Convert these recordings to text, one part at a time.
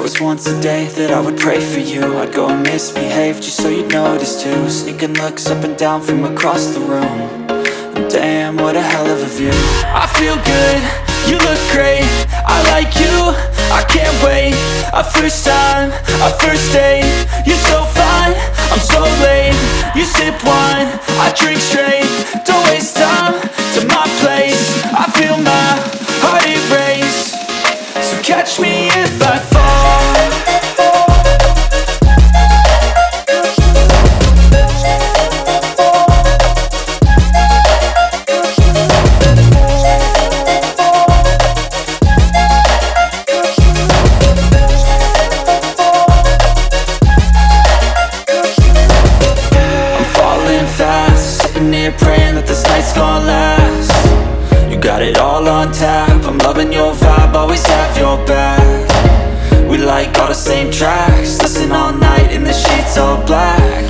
was once a day that I would pray for you. I'd go and misbehave just so you'd notice too. Sneaking looks up and down from across the room. And damn, what a hell of a view. I feel good, you look great, I like you, I can't wait. A first time, a first date, you're so fine, I'm so late. You sip wine, I drink straight, don't waste time to my place. I feel my heart erase, so catch me if I fall. Praying that this night's gonna last. You got it all on tap, I'm loving your vibe, always have your back. We like all the same tracks, listen all night in the sheets all black.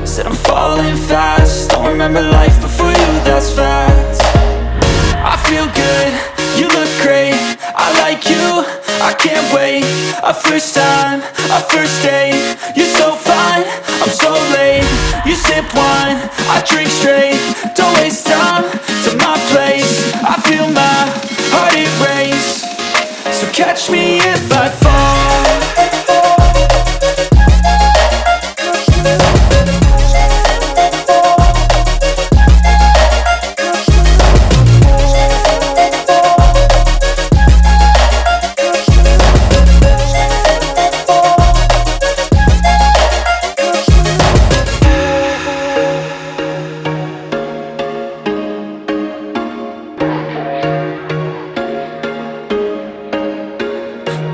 Said I'm falling fast, don't remember life before you, that's fact. I feel good, you look great, I like you, I can't wait. A first time, a first date, you're so fine, I'm so late. You sip wine, I drink straight, don't waste time to my place. I feel my heart erase, so catch me if I fall.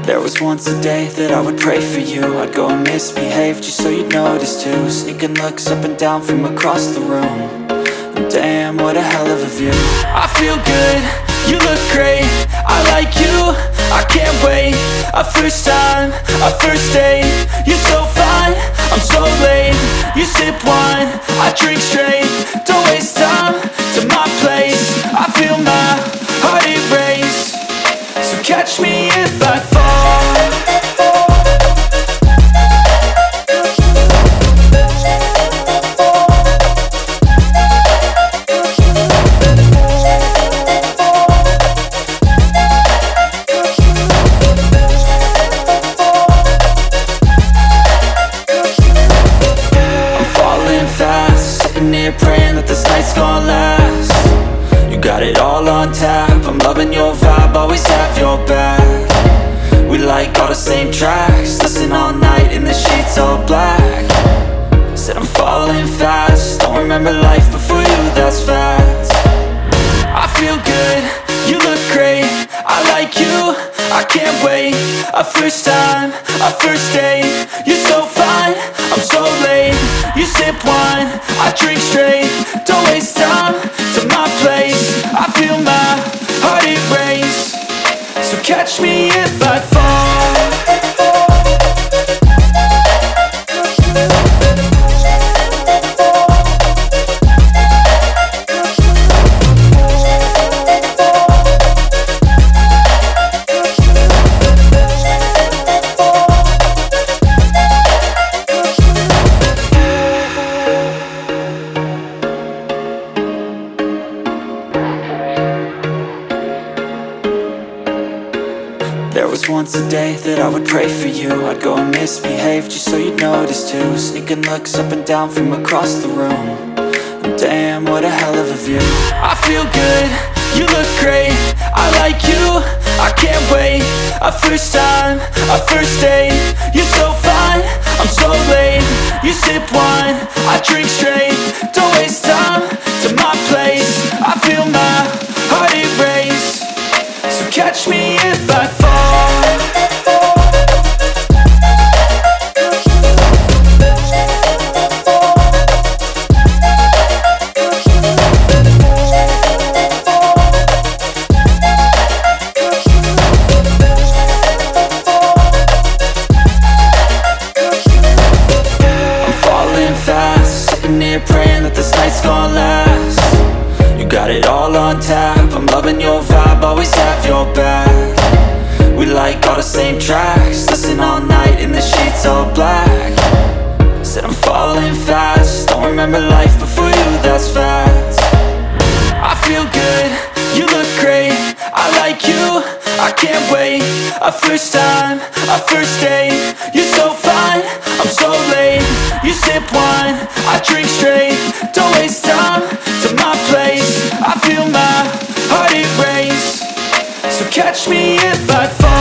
There was once a day that I would pray for you. I'd go and misbehave just so you'd notice too. Sneaking looks up and down from across the room. And damn, what a hell of a view. I feel good, you look great, I like you, I can't wait. A first time, a first date, you're so fine, I'm so late. You sip wine, I drink straight, don't waste time to my place. I feel my heart erase, so catch me if I fall. Praying that this night's gonna last. You got it all on tap, I'm loving your vibe, always have your back. We like all the same tracks, listen all night in the sheets all black. Said I'm falling fast, don't remember life before you, that's fact. I feel good, you look great, I like you, I can't wait. A first time, a first date, you're so fine, I'm so late. You sip wine, I drink straight, don't waste time to my place. I feel my heart erase, so catch me if I fall. There was once a day that I would pray for you. I'd go and misbehave just so you'd notice too. Sneaking looks up and down from across the room. And damn, what a hell of a view. I feel good, you look great, I like you, I can't wait. A first time, a first date, you're so fine, I'm so late. You sip wine, I drink straight, don't waste time to my place. I feel my heart erase, so catch me if I fall. Praying that this night's gonna last. You got it all on tap, I'm loving your vibe, always have your back. can't wait. A first time, a first date. You're so fine, I'm so late. You sip wine, I drink straight. Don't waste time to my place. I feel my heart erase. So catch me if I fall.